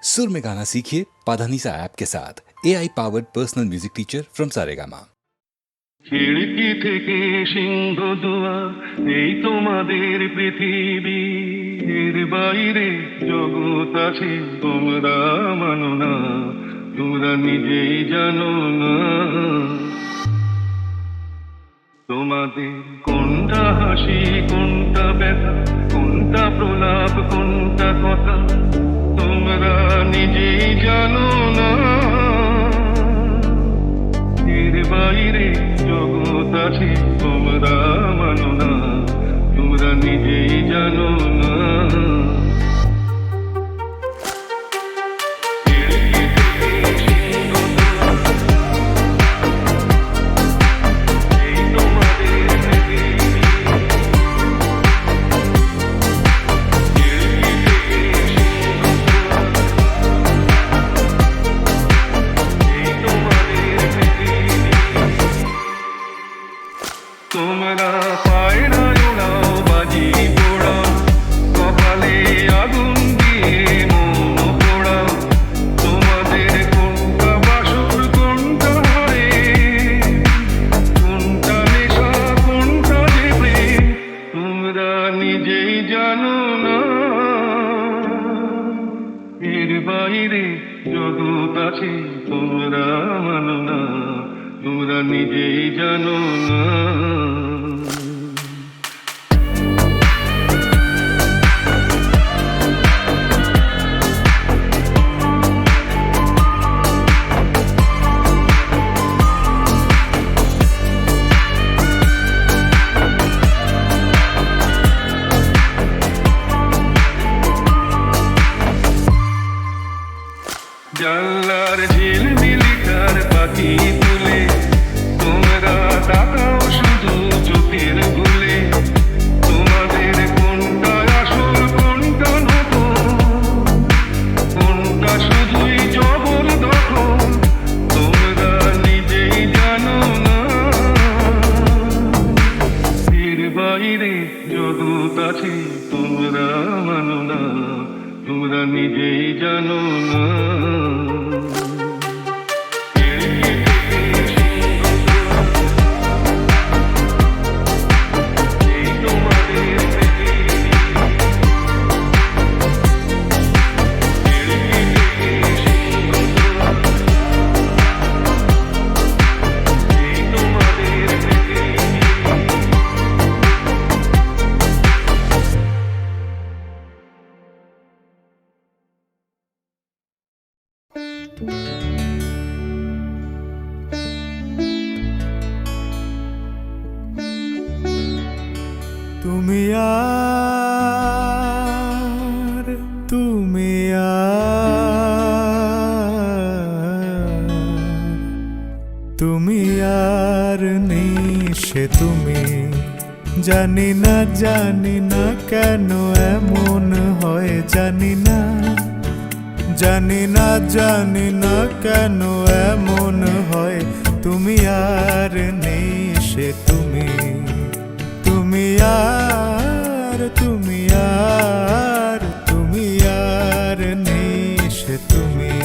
सुर में गाना सीखिए पाधानीसा ऐप के साथ AI powered personal music teacher from Saregama. খিড়কি থেকে সিংহ দুয়ার এই তোমাদের পৃথিবী, এর বাইরে জগৎ আছে তোমরা মানো না, তোমরা নিজেই জানো না। তোমাদের কোনটা হাসি কোনটা ব্যথা, কোনটা প্রলাপ কোনটা কথা, তোমরা নিজেই জানো না। এর বাইরে জগৎ আছে তোমরা মানো না, তোমরা নিজেই জানো না। তোমরা পায়রা ওড়াও বাজি পোড়াও, কপালে আগুন দিয়ে মন পোড়াও, তোমাদের কোনটা বাসর কোনটা হারে, কোনটা নেশা কোনটা যে প্রেম, তোমরা নিজেই জানো না। এর বাইরে জগৎ আছে তোমরা মানো না, তোমরা নিজেই জানো না। জানলার ঝিলমিলিকার পাখি তুলে তোমরা তাকাও শুধু চোখের ভুলে, তোমাদের কোনটা আসল কোনটা নকল, কোনটা শুধুই জবরদখল, তোমরা নিজেই জানো না। এর বাইরে জগৎ আছে তোমরা মানো না, তোমরা নিজেই জানো না। তুমি আর তুমি আর তুমি আর নিশে তুমি, জানি না কেন এমন হয়, জানি না কেন এমন হয়। তুমি আর নিশে তুমি, তুমি আর নিশে তুমি।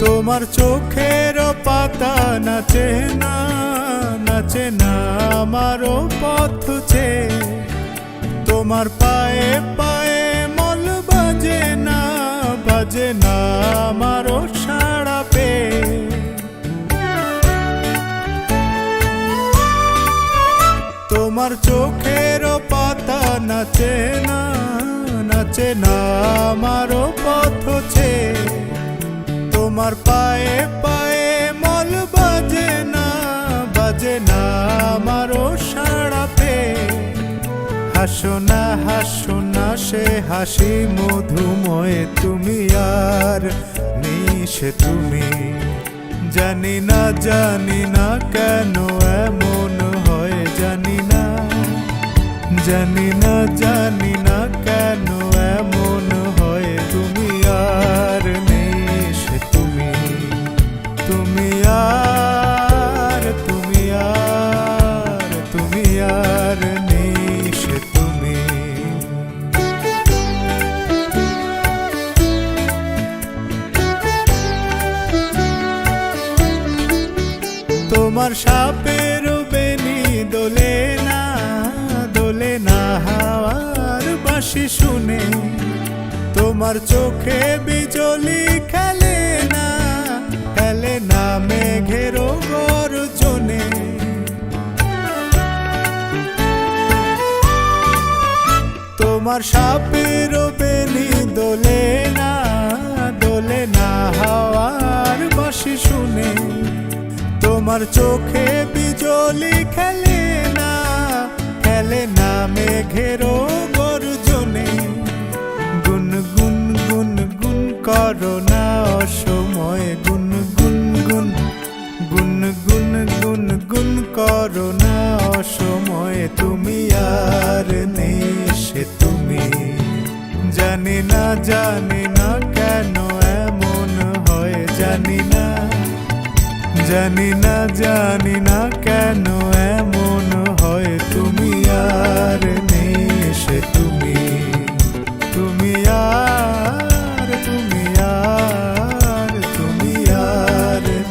তোমার চোখের পাতা নাচে না আমারও পথ চেয়ে, তোমার পায়ে পায়ে মল বাজে না আমারও সাড়া পেয়ে। তোমার চোখের পাতা নাচে না আমারও পথ চেয়ে, তোমার পায়ে পায়ে মল বাজে না আমারও সাড়া পেয়ে। হাসো না সে হাসি মধুময়, তুমি আর নিশে তুমি, জানি না কেন এমন হয়, জানি না কেন এমন হয়। তুমি আর নিশে তুমি, তুমি আর সাপের বেনি দোলে না হাওয়ার বাঁশি শুনে, তোমার চোখে বিজলি খেলে না মেঘের গর্জনে। তোমার সাপের বেনি দোলে না হাওয়ার বাঁশি শুনে, তোমার চোখে বিজলি খেলে না মেঘের গর্জনে। গুন গুন গুন গুন করো না অসময়ে, গুন গুন গুন গুন গুন গুন গুন করো না অসময়ে। তুমি আর নেই সে তুমি, জানি না কেন এমন হয়, জানি না কেন এমন হয়। তুমি আর নেই সে তুমি, তুমি আর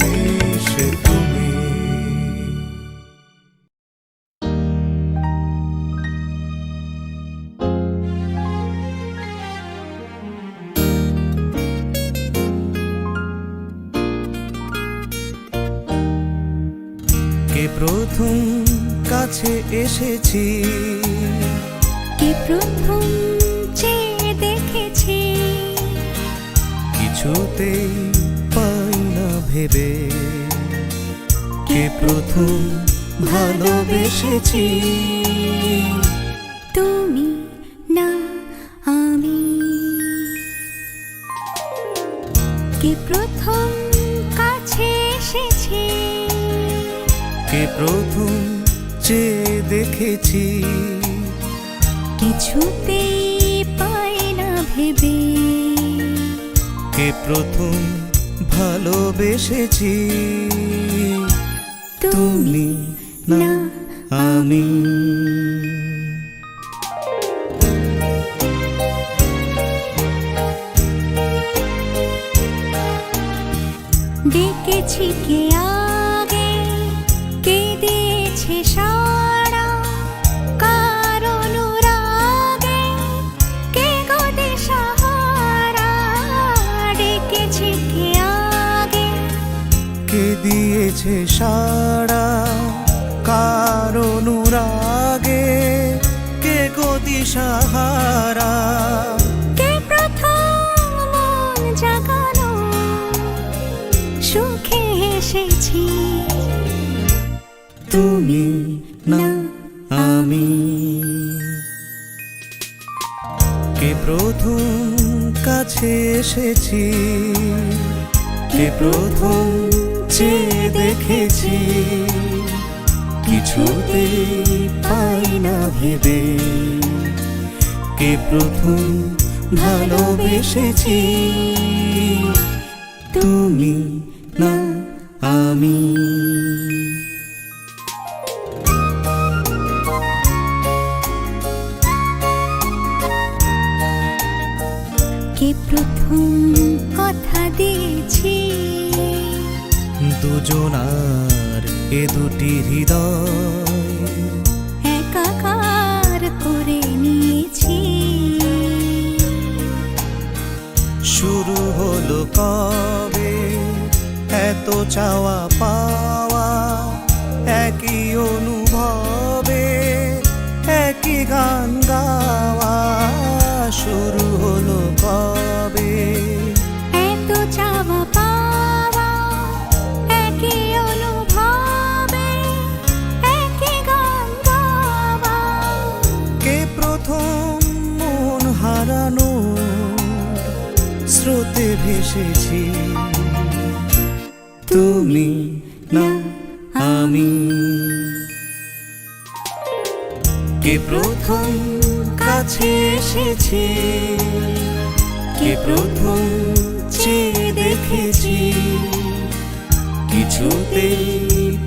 নেই সে তুমি। কে প্রথম কাছে এসেছি, কে প্রথম চেয়ে দেখেছি, কিছুতেই পাই না ভেবে। কে প্রথম ভালোবেসেছি, তুমি না আমি। কে প্রথম কাছে এসেছি, কে প্রথম চেয়ে দেখেছি, কিছুতেই পাই না ভেবে। কে প্রথম ভালোবেসেছি, তুমি না আমি। ডেকেছি কে আগে, কে দিয়েছে সাড়া, কার অনুরাগে কে গো দিশাহারা। ডেকেছি কে আগে, কে দিয়েছে সাড়া, কার অনুরাগে কে গো দিশাহারা। কে প্রথম মন জাগালো, সুখে এসেছি, তুমি না আমি। কে প্রথম কাছে এসেছি, কে প্রথম চেয়ে দেখেছি, কিছুতেই পাই না ভেবে। কে প্রথম ভালোবেসেছি, তুমি না আমি। কে প্রথম কথা দিয়েছি, দুজনার এ দুটি হৃদয় একাকার করে নিয়েছি। শুরু হলো কবে এত চাওয়া পাওয়া, একই অনুভবে একই গান গাওয়া। শুরু হলো কবে এত চাওয়া পাওয়া, একই অনুভবে একই গান গাওয়া। কে প্রথম মন হারানো স্রোতে ভেসেছি, তুমি না আমি। কে প্রথম কাছে এসেছি, কে প্রথম চেয়ে দেখেছি, কিছুতেই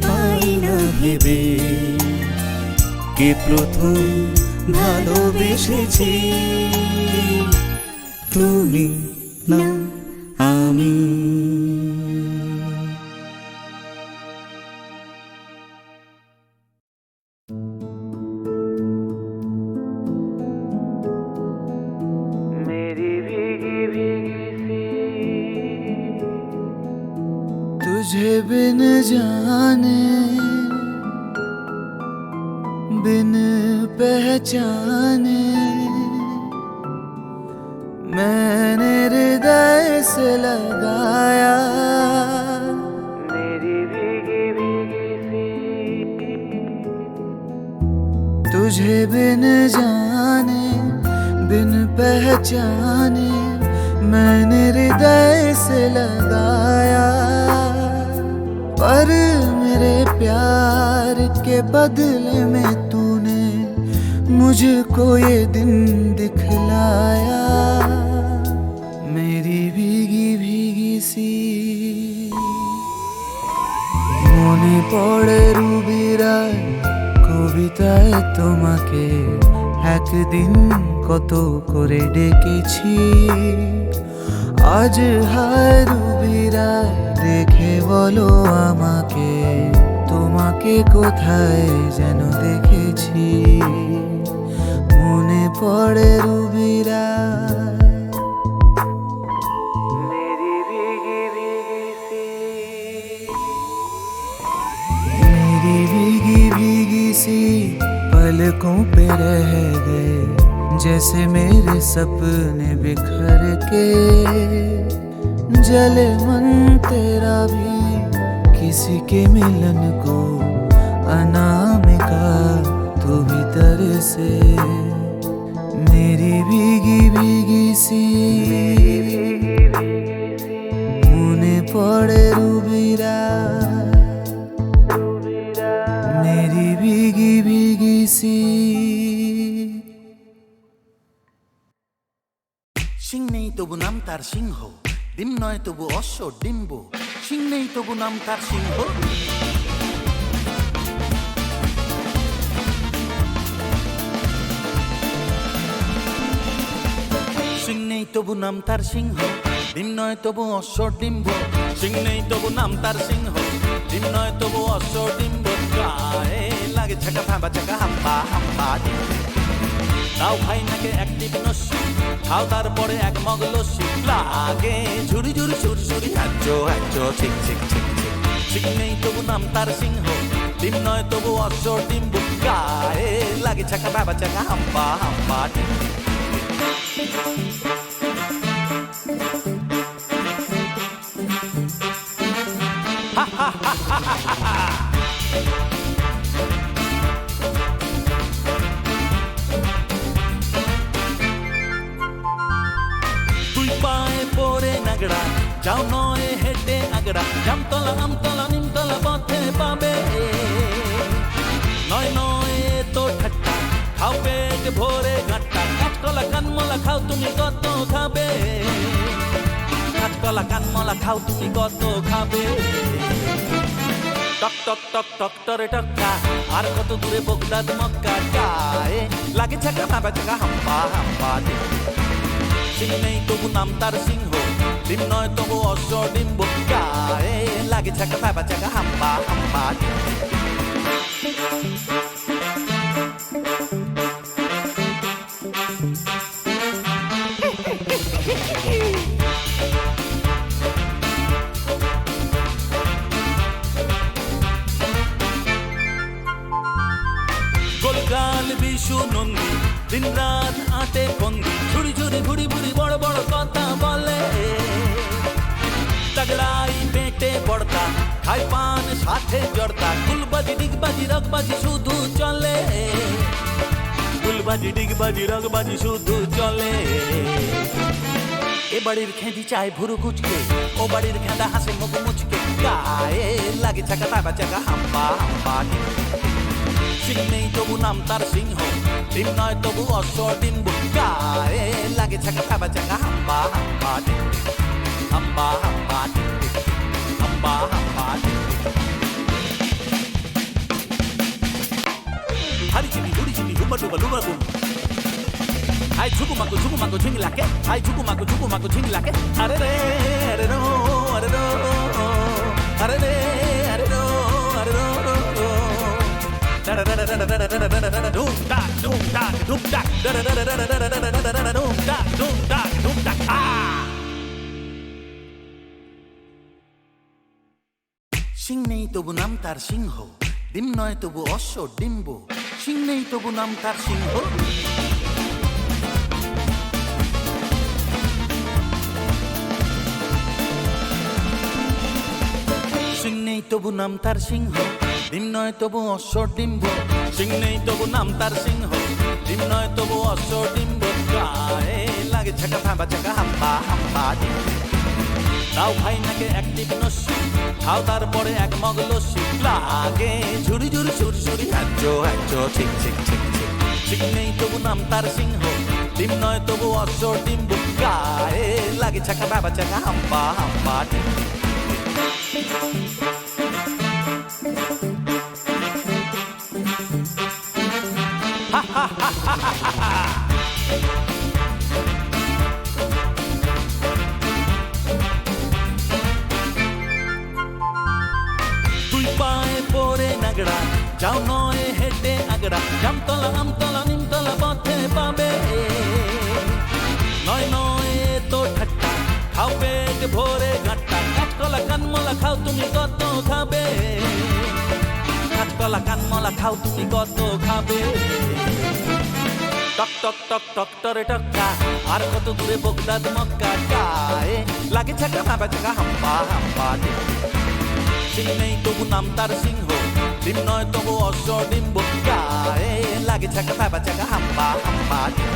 পাই না ভেবে। কে প্রথম ভালোবেসেছি, তুমি না আমি। बिन जाने बिन पहचाने मैंने हृदय से लगाया मेरी भीगी भीगी सी तुझे बिन जाने बिन पहचाने मैंने हृदय से लगाया पर मेरे प्यार के बदले में तूने मुझको ये दिन दिखलाया मेरी भीगी भीगी सी মনে পড়ে রুবিরায় কবিতায় তোমাকে একদিন কত করে ডেকেছি আজ হায় রুবিরায় দেখে বলো আমাকে তোমাকে কোথায় যেন দেখেছি মনে পড়ে রুবিরায় मेरी भीगी भीगी सी मेरी भीगी भीगी सी पलकों पे रह गए जैसे मेरे सपने बिखर के जले मन तेरा भी किसी के मिलन को अनामिका तू भीतर से मेरी भीगी भीगी सी মনে পড়ে রুবিরা मेरी भीगी भीगी सी সিং নেই তবু নাম তার সিংহ ডিম নয় তবু অশ্ব ডিম্ব সিং নেই তবু নাম তার সিংহ সিং নেই তবু নাম তার সিংহ ডিম নয় তবু অশ্ব ডিম্ব সিং নেই তবু নাম তার সিংহ ডিম নয় তবু অশ্ব ডিম্ব গায়ে লাগে ছাকা ভাবা চাকা হাম্পা হাম্পা ডিম তাও ভাই নাকে অ্যাক্টিভ নস্যি খাও তারপরে এক মগ লস্যি লাগে ঝুড়ি ঝুড়ি সুরি সুরি হাচ্চো হাচ্চো ঠিক ঠিক ঠিক ঠিক ঠিক নেই তবু নাম তার সিংহ ডিম নয় তবু অশ্ব ডিম্ব গায়ে লাগে ছাকা ভাবা চাকা হাম্পা হাম্পা ডিম তুই পায়ে পরে নাগড়া যাও নয় হেঁটে আগড়া জামতলা আমতলা নিমতলা পথে পাবে নয় নয় তো ঠাট্টা খাও পেট ভরে ঘাট্টা কাঁচকলা কানমলা খাও তুমি কত খাবে কাঁচকলা কানমলা খাও তুমি কত খাবে টক টক টক টক টরে টক্কা আর কত দূরে বগদাদ মক্কা গায়ে লাগে ছাকা ভাবা চাকা হাম্পা হাম্পা সিং নেই তবু নাম তার সিংহ ডিম নয় তবু অশ্ব ডিম্ব গায়ে লাগে ছাকা ভাবা চাকা হাম্পা হাম্পা গোলগাল বিশু নন্দী দিন রাত আটে বন্দি ঝুড়ি ঝুড়ি ভুড়ি ভুড়ি বড় বড় কথা বলে তগড়াই পেটে পড়তা খাই পান সাথে জড়তা গুলবাজি ডিগবাজি রগবাজি শুধু চলে গুলবাজি ডিগবাজি রগবাজি শুধু চলে এ বাড়ির খেঁদি চায় ভুরু কুচকে ও বাড়ির খেঁদা হাসে মুখ মুচকে গায়ে লাগে ছাকা ভাবা চাকা হাম্পা হাম্পা সিং নেই তবু নাম তার সিংহ ডিম নয় তবু অশ্ব ডিম্ব গায়ে লাগে ছাকা ভাবা চাকা হাম্পা হাম্পা হাম্পা হাম্পা হাম্পা হাম্পা হারি চিনি ঘুড়ি চিনি ডুবা ডুবা ডুবা ডুম আই ঝুকু মাকু ঝিঙি লাকে আই ঝুকু মাকু ঝিঙি লাকে আরে রে আরে রো আরে রো আরে রে আরে রো আরে rho Doom da doom da doom da doom da doom da তবু নাম তার সিংহ, ডিম নয় তবু অশ্ব ডিম্ব, সিং নেই তবু নাম তার সিংহ। সিং নেই তবু নাম তার সিংহ, ডিম নয় তবু অশ্ব ডিম্ব, সিং নেই তবু নাম তার সিংহ, ডিম নয় তবু অশ্ব ডিম্ব। গায়ে লাগে ছাকা ফাঁবা চাকা হাম্পা হাম্পা ডিম। দাও ভাই নাকে একটি নস্যি, খাও তারপরে এক মগ লস্যি, লাগে ঝুড়ি ঝুড়ি সুরি সুরি হ্যাচো হ্যাচো ঠিক ঠিক ঠিক ঠিক। সিং নেই তবু নাম তার সিংহ, ডিম নয় তবু অশ্ব ডিম্ব। গায়ে লাগে ছাকা ফাঁবা চাকা হাম্পা হাম্পা ডিম। দুই পায়ে পড়ে নাগড়া, যাও নয় হেঁটে আগড়া, জামতলা আমতলা নিমতলা পথে পাবে। নয় নয় তো ঠাট্টা, খাও পেট ভরে ঘাট্টা, কাঠকলা কানমলা খাও তুমি কত খাবে। কাঠকলা কানমলা খাও তুমি কত খাবে। টক টক টক টক টরে টক্কা, আর কত দূরে বগদাদ মক্কা। গায়ে লাগে ছাকা ভাবা ছাকা হাম্পা হাম্পা ডিম। সিং নেই তবু নাম তার সিংহ, ডিম নয় তবু অশ্ব ডিম্ব। গায়ে লাগে ছাকা ভাবা ছাকা হাম্পা হাম্পা ডিম।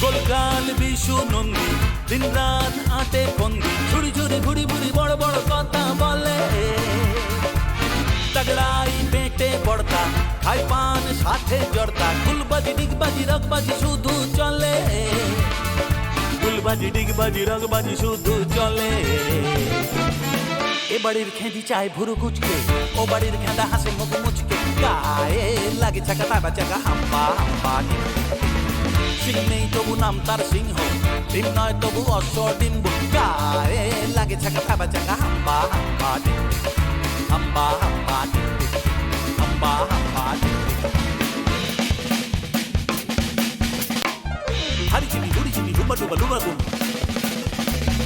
গোলগাল বিশু নন্দী, দিন রাত আটে বন্দি, ঝুড়ি ঝুড়ি ভুড়ি ভুড়ি বড় বড় কথা বলে। তগড়াই পেটে পড়তা, খাই পান সাথে জড়তা, গুলবাজি ডিগবাজি রগবাজি শুধু চলে। গুলবাজি ডিগবাজি রগবাজি শুধু চলে। এ বাড়ির খেঁদি চায় ভুরু কুচকে, ও বাড়ির খেঁদা হাসে মুখ মুচকে। গায়ে লাগে চাকা তাবা চাকা হাম্পা হাম্পা ডিম। সিং নেই তবু নাম তার সিংহ, ডিম নয় তবু অশ্ব ডিম্ব। গায়ে লাগে ছাকা ফাঁবা চাকা হাম্পা হাম্পা ডিম। হাম্পা হাম্পা ডিম, হাম্পা হাম্পা ডিম। হারি চিনি হুড়ি চিনি রুবা ডুবা ডুবা গুম।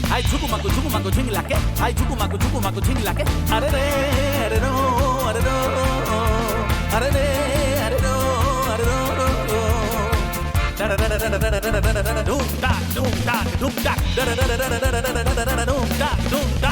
হাই ঝুকু মাকু ঝিংলাকে, হাই ঝুকু মাকু ঝিংলাকে। আরে রে আরে রো আরে রো, আরে রে আরে রো আরে rho. Doom da doom da doom da, da da da da da da da da da doom da doom da.